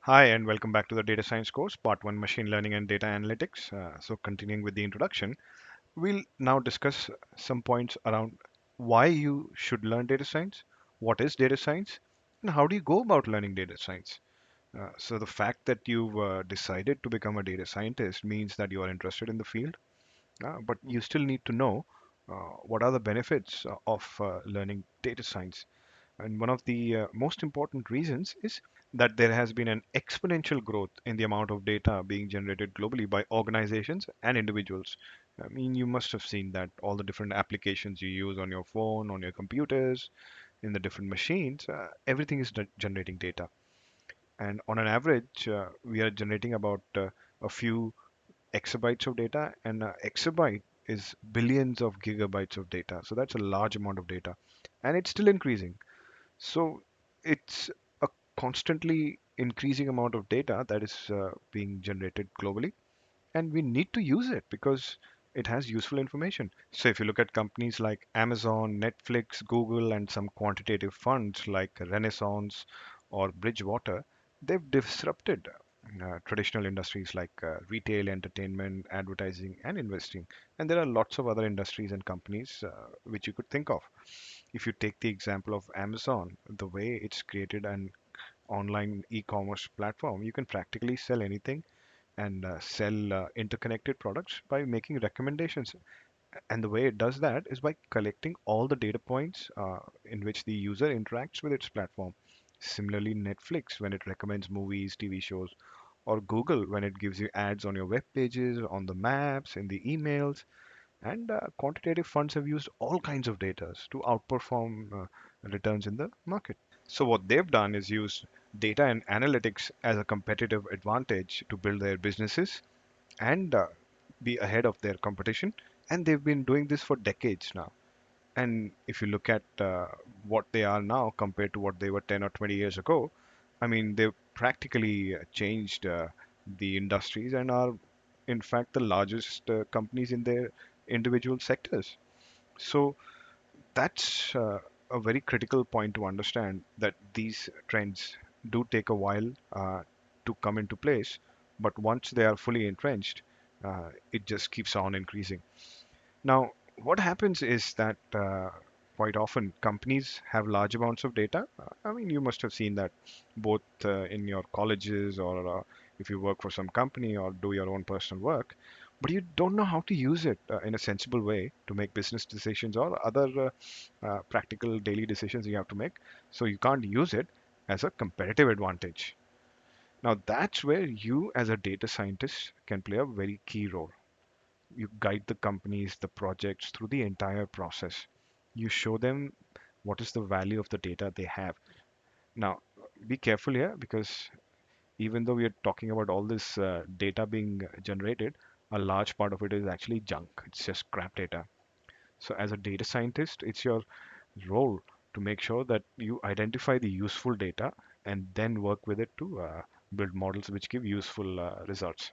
Hi, and welcome back to the Data Science course, Part 1 Machine Learning and Data Analytics. Continuing with the introduction, we'll now discuss some points around why you should learn data science, what is data science, and how do you go about learning data science. The fact that you've decided to become a data scientist means that you are interested in the field, but you still need to know what are the benefits of learning data science. And one of the most important reasons is that there has been an exponential growth in the amount of data being generated globally by organizations and individuals. I mean, you must have seen that all the different applications you use on your phone, on your computers, in the different machines, everything is generating data. And on an average, we are generating about a few exabytes of data, and exabyte is billions of gigabytes of data. So that's a large amount of data, and it's still increasing. So it's a constantly increasing amount of data that is being generated globally, and we need to use it because it has useful information. So if you look at companies like Amazon, Netflix, Google, and some quantitative funds like Renaissance or Bridgewater, they've disrupted traditional industries like retail, entertainment, advertising, and investing. And there are lots of other industries and companies which you could think of. If you take the example of Amazon, the way it's created an online e-commerce platform, you can practically sell anything and sell interconnected products by making recommendations. And the way it does that is by collecting all the data points in which the user interacts with its platform. Similarly, Netflix, when it recommends movies, TV shows, or Google, when it gives you ads on your web pages, on the maps, in the emails, and quantitative funds have used all kinds of data to outperform returns in the market. So what they've done is use data and analytics as a competitive advantage to build their businesses and be ahead of their competition. And they've been doing this for decades now. And if you look at what they are now compared to what they were 10 or 20 years ago, I mean, they've practically changed the industries and are, in fact, the largest companies in their individual sectors. So that's a very critical point to understand that these trends do take a while to come into place, but once they are fully entrenched, it just keeps on increasing. Now, what happens is that quite often companies have large amounts of data. I mean, you must have seen that both in your colleges or if you work for some company or do your own personal work, but you don't know how to use it in a sensible way to make business decisions or other practical daily decisions you have to make. So you can't use it as a competitive advantage. Now, that's where you, as a data scientist, can play a very key role. You guide the companies, the projects through the entire process. You show them what is the value of the data they have. Now, be careful here because even though we are talking about all this data being generated, a large part of it is actually junk. It's just crap data. So, as a data scientist, it's your role to make sure that you identify the useful data and then work with it to build models which give useful results.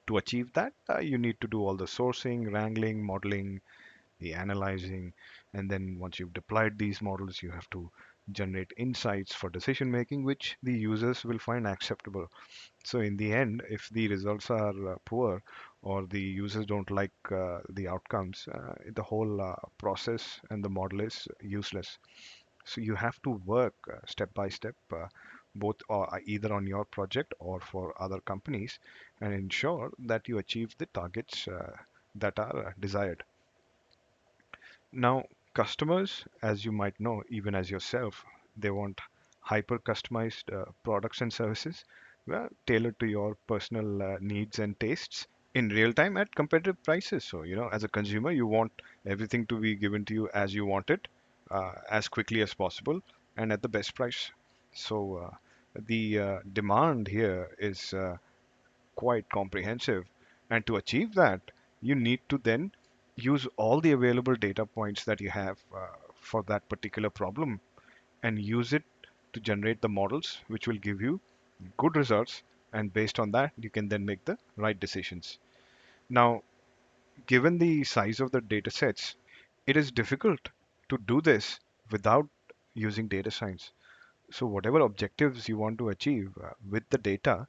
To achieve that, you need to do all the sourcing, wrangling, modeling, the analyzing, and then once you've deployed these models, you have to generate insights for decision making, which the users will find acceptable. So in the end, if the results are poor or the users don't like the outcomes, the whole process and the model is useless. So you have to work step by step, both either on your project or for other companies, and ensure that you achieve the targets that are desired. Now, customers, as you might know, even as yourself, they want hyper customized products and services, well, tailored to your personal needs and tastes in real time at competitive prices. So, as a consumer, you want everything to be given to you as you want it, as quickly as possible, and at the best price. So, the demand here is quite comprehensive. And to achieve that, you need to then use all the available data points that you have for that particular problem and use it to generate the models which will give you good results. And based on that, you can then make the right decisions. Now, given the size of the data sets, it is difficult to do this without using data science. So whatever objectives you want to achieve with the data,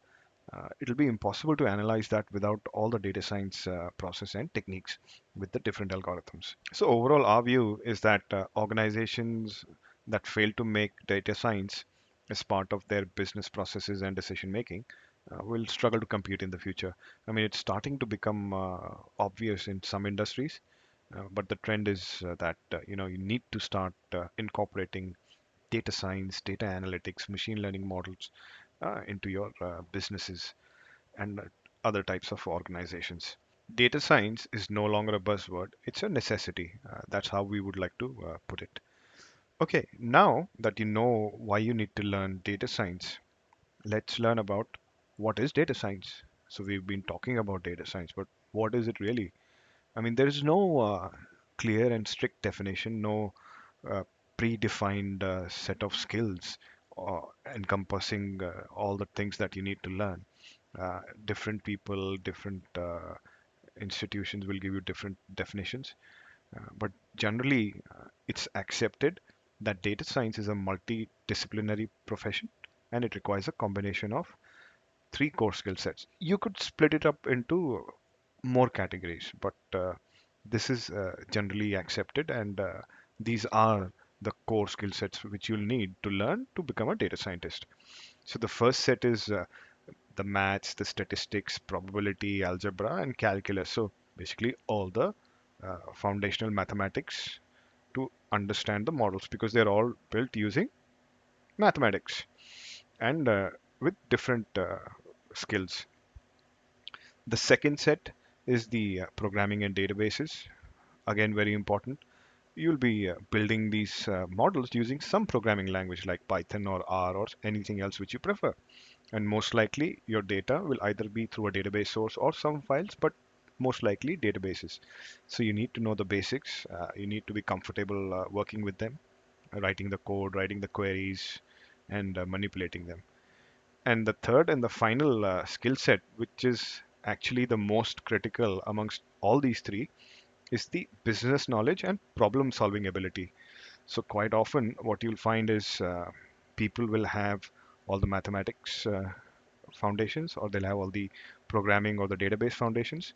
it'll be impossible to analyze that without all the data science process and techniques with the different algorithms. So overall, our view is that organizations that fail to make data science as part of their business processes and decision making will struggle to compete in the future. I mean, it's starting to become obvious in some industries, but the trend is that you need to start incorporating data science, data analytics, machine learning models into your businesses and other types of organizations. Data science is no longer a buzzword, it's a necessity. That's how we would like to put it. Okay, now that you know why you need to learn data science, let's learn about what is data science. So, we've been talking about data science, but what is it really? I mean, there is no clear and strict definition, no uh, predefined set of skills encompassing all the things that you need to learn. Different people, different institutions will give you different definitions, but generally, it's accepted that data science is a multidisciplinary profession and it requires a combination of three core skill sets. You could split it up into more categories, but this is generally accepted, and these are the core skill sets which you'll need to learn to become a data scientist. So the first set is the maths, the statistics, probability, algebra, and calculus. So basically, all the foundational mathematics to understand the models because they're all built using mathematics and with different skills. The second set is the programming and databases. Again, very important. You'll be building these models using some programming language like Python or R or anything else which you prefer. And most likely, your data will either be through a database source or some files, but most likely databases. So you need to know the basics. You need to be comfortable working with them, writing the code, writing the queries, and manipulating them. And the third and the final skill set, which is actually the most critical amongst all these three, is the business knowledge and problem solving ability. So, quite often, what you'll find is people will have all the mathematics foundations, or they'll have all the programming or the database foundations,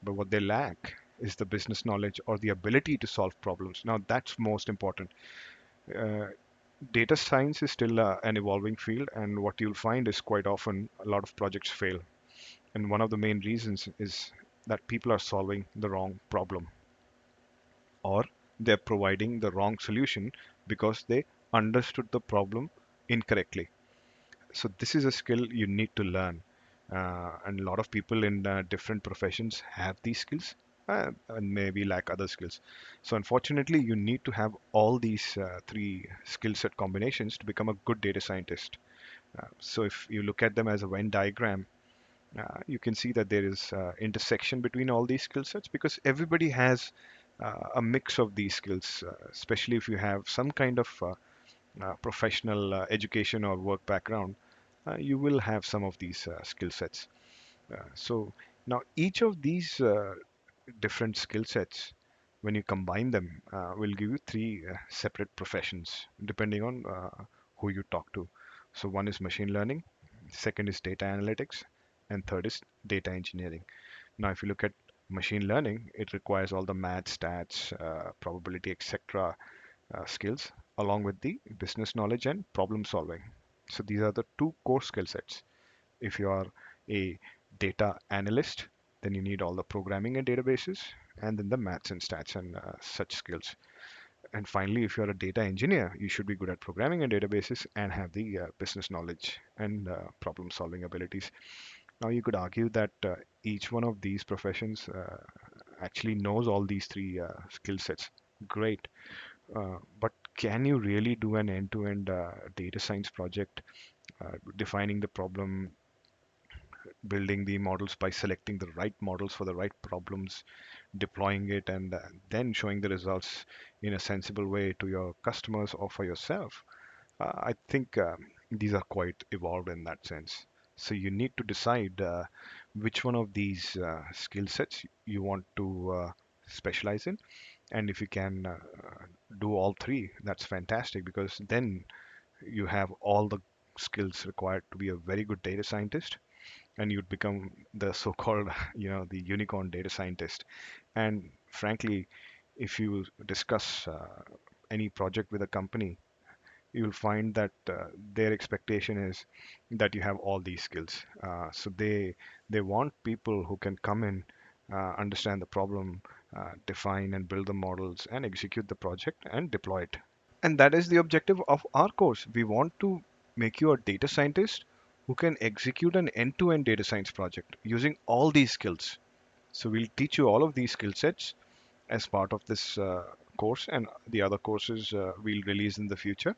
but what they lack is the business knowledge or the ability to solve problems. Now, that's most important. Uh, Data science is still an evolving field, and what you'll find is quite often a lot of projects fail. And one of the main reasons is that people are solving the wrong problem or they're providing the wrong solution because they understood the problem incorrectly. So, this is a skill you need to learn. And a lot of people in different professions have these skills and maybe lack other skills. So, unfortunately, you need to have all these three skill set combinations to become a good data scientist. So if you look at them as a Venn diagram, you can see that there is intersection between all these skill sets because everybody has a mix of these skills, especially if you have some kind of professional education or work background, you will have some of these skill sets. So now each of these different skill sets, when you combine them, will give you three separate professions depending on who you talk to. So one is machine learning, second is data analytics, and third is data engineering. Now, if you look at machine learning, it requires all the math, stats, probability, etc. Skills, along with the business knowledge and problem solving. So these are the two core skill sets. If you are a data analyst, then you need all the programming and databases, and then the maths and stats and such skills. And finally, if you're a data engineer, you should be good at programming and databases and have the business knowledge and problem solving abilities. Now, you could argue that each one of these professions actually knows all these three skill sets. Great. But can you really do an end-to-end data science project, defining the problem, building the models by selecting the right models for the right problems, deploying it, and then showing the results in a sensible way to your customers or for yourself? I think these are quite evolved in that sense. So you need to decide which one of these skill sets you want to specialize in, and if you can do all three, that's fantastic because then you have all the skills required to be a very good data scientist, and you'd become the so-called, the unicorn data scientist. And frankly, if you discuss any project with a company, you'll find that their expectation is that you have all these skills. So they want people who can come in, understand the problem, define and build the models, and execute the project and deploy it. And that is the objective of our course. We want to make you a data scientist who can execute an end-to-end data science project using all these skills. So we'll teach you all of these skill sets as part of this course, and the other courses we'll release in the future.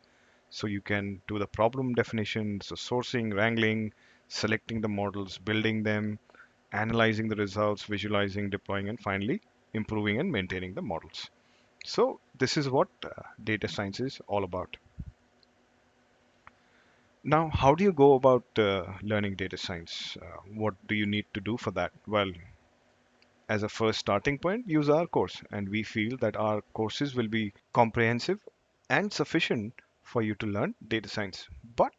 So you can do the problem definitions, the sourcing, wrangling, selecting the models, building them, analyzing the results, visualizing, deploying, and finally improving and maintaining the models. So this is what data science is all about. Now, how do you go about learning data science? What do you need to do for that? Well, as a first starting point, use our course, and we feel that our courses will be comprehensive and sufficient for you to learn data science. But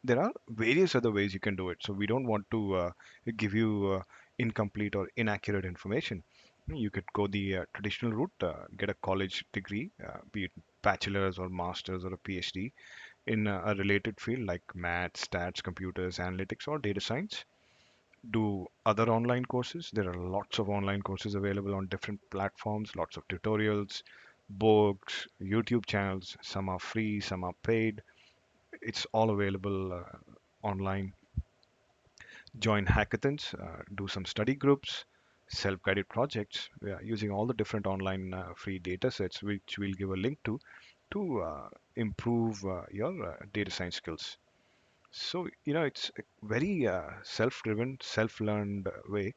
there are various other ways you can do it. So we don't want to give you incomplete or inaccurate information. You could go the traditional route, get a college degree, be it bachelor's or master's or a PhD in a related field like math, stats, computers, analytics, or data science. Do other online courses. There are lots of online courses available on different platforms, lots of tutorials, books, YouTube channels. Some are free, some are paid. It's all available online. Join hackathons, do some study groups, self-guided projects, yeah, using all the different online free data sets, which we'll give a link to improve your data science skills. So, it's a very self-driven, self-learned way.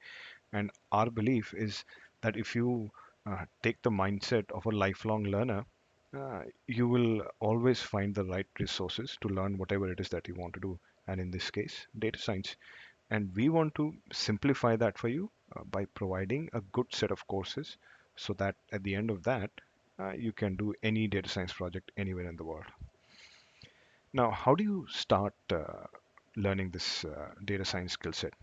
And our belief is that if you take the mindset of a lifelong learner, you will always find the right resources to learn whatever it is that you want to do. And in this case, data science. And we want to simplify that for you by providing a good set of courses so that at the end of that, you can do any data science project anywhere in the world. Now, how do you start learning this data science skill set?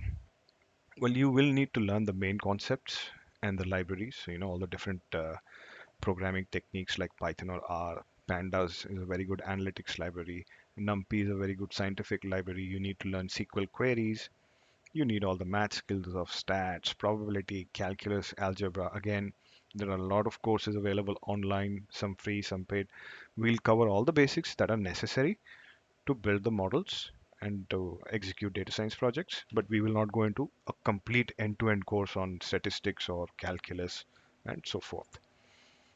Well, you will need to learn the main concepts and the libraries, so, all the different programming techniques like Python or R. Pandas is a very good analytics library. NumPy is a very good scientific library. You need to learn SQL queries. You need all the math skills of stats, probability, calculus, algebra. Again, there are a lot of courses available online, some free, some paid. We'll cover all the basics that are necessary to build the models and to execute data science projects, but we will not go into a complete end-to-end course on statistics or calculus and so forth.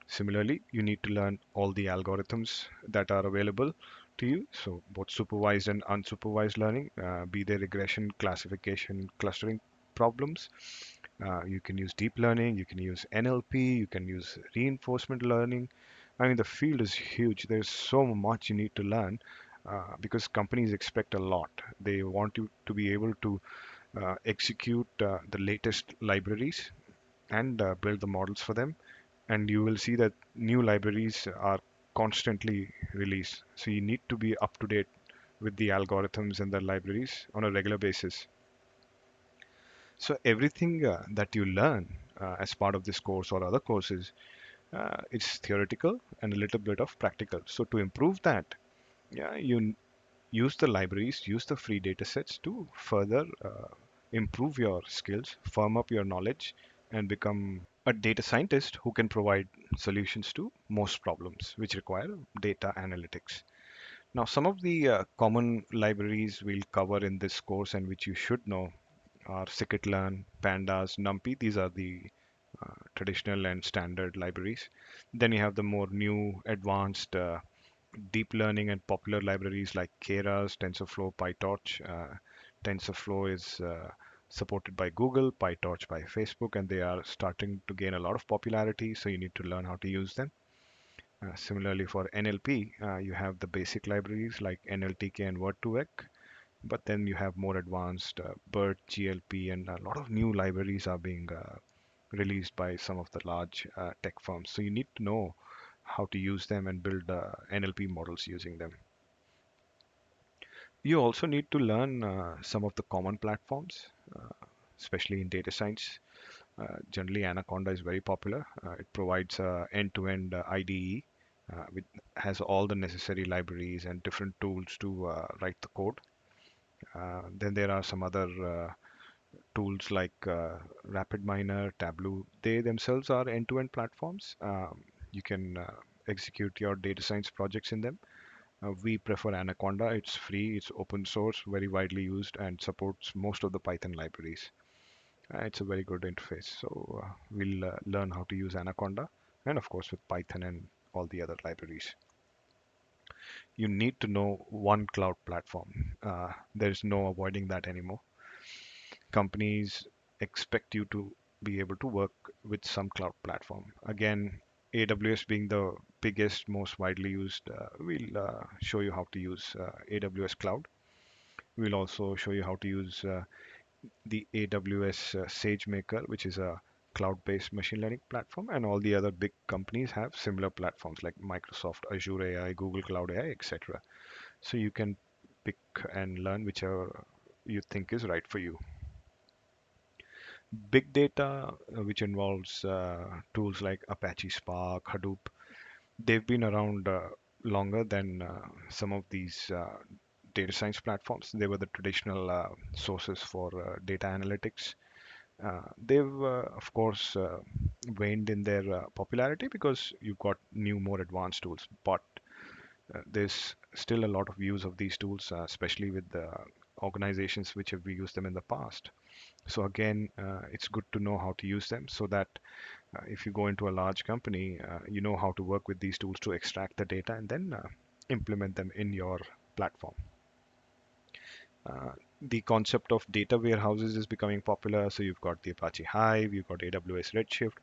Similarly, you need to learn all the algorithms that are available to you. So both supervised and unsupervised learning, be they regression, classification, clustering problems. You can use deep learning, you can use NLP, you can use reinforcement learning. I mean, the field is huge. There's so much you need to learn because companies expect a lot. They want you to be able to execute the latest libraries and build the models for them. And you will see that new libraries are constantly released. So you need to be up to date with the algorithms and the libraries on a regular basis. So everything that you learn as part of this course or other courses, it's theoretical and a little bit of practical. So to improve that, yeah, you use the libraries, use the free data sets to further improve your skills, firm up your knowledge, and become a data scientist who can provide solutions to most problems which require data analytics. Now, some of the common libraries we'll cover in this course and which you should know are scikit-learn, pandas, numpy. These are the traditional and standard libraries. Then you have the more new, advanced deep learning and popular libraries like Keras, TensorFlow, PyTorch. TensorFlow is supported by Google, PyTorch by Facebook, and they are starting to gain a lot of popularity, so you need to learn how to use them. Similarly, for NLP, you have the basic libraries like NLTK and Word2Vec, but then you have more advanced BERT, GLP, and a lot of new libraries are being released by some of the large tech firms. So you need to know how to use them and build NLP models using them. You also need to learn some of the common platforms, especially in data science. Generally, Anaconda is very popular. It provides end-to-end IDE, which has all the necessary libraries and different tools to write the code. Then there are some other tools like RapidMiner, Tableau. They themselves are end-to-end platforms. You can execute your data science projects in them. We prefer Anaconda. It's free, it's open source, very widely used, and supports most of the Python libraries. It's a very good interface. So we'll learn how to use Anaconda, and of course with Python and all the other libraries. You need to know one cloud platform. There's no avoiding that anymore. Companies expect you to be able to work with some cloud platform. Again, AWS being the biggest, most widely used, we'll show you how to use AWS Cloud. We'll also show you how to use the AWS SageMaker, which is a cloud-based machine learning platform, and all the other big companies have similar platforms like Microsoft Azure AI, Google Cloud AI, etc. So you can pick and learn whichever you think is right for you. Big data, which involves tools like Apache Spark, Hadoop, they've been around longer than some of these data science platforms. They were the traditional sources for data analytics. They've, of course, waned in their popularity because you've got new, more advanced tools. But there's still a lot of use of these tools, especially with the organizations which have used them in the past. So again, it's good to know how to use them so that if you go into a large company, you know how to work with these tools to extract the data and then implement them in your platform. The concept of data warehouses is becoming popular. So you've got the Apache Hive, you've got AWS Redshift,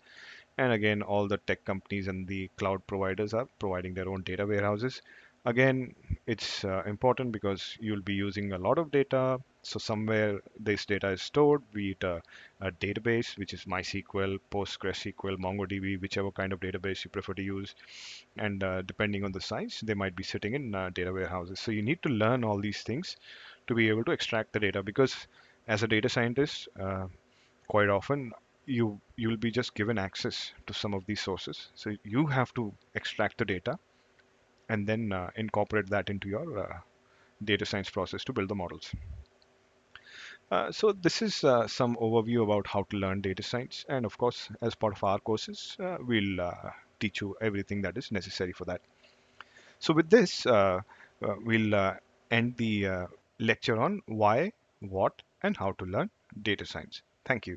and again, all the tech companies and the cloud providers are providing their own data warehouses. Again, it's important because you'll be using a lot of data. So somewhere this data is stored, be it a database, which is MySQL, PostgreSQL, MongoDB, whichever kind of database you prefer to use. And depending on the size, they might be sitting in data warehouses. So you need to learn all these things to be able to extract the data because as a data scientist, quite often you'll be just given access to some of these sources, so you have to extract the data and then incorporate that into your data science process to build the models. So this is some overview about how to learn data science, and of course as part of our courses we'll teach you everything that is necessary for that. So with this we'll end the lecture on why, what, and how to learn data science. Thank you.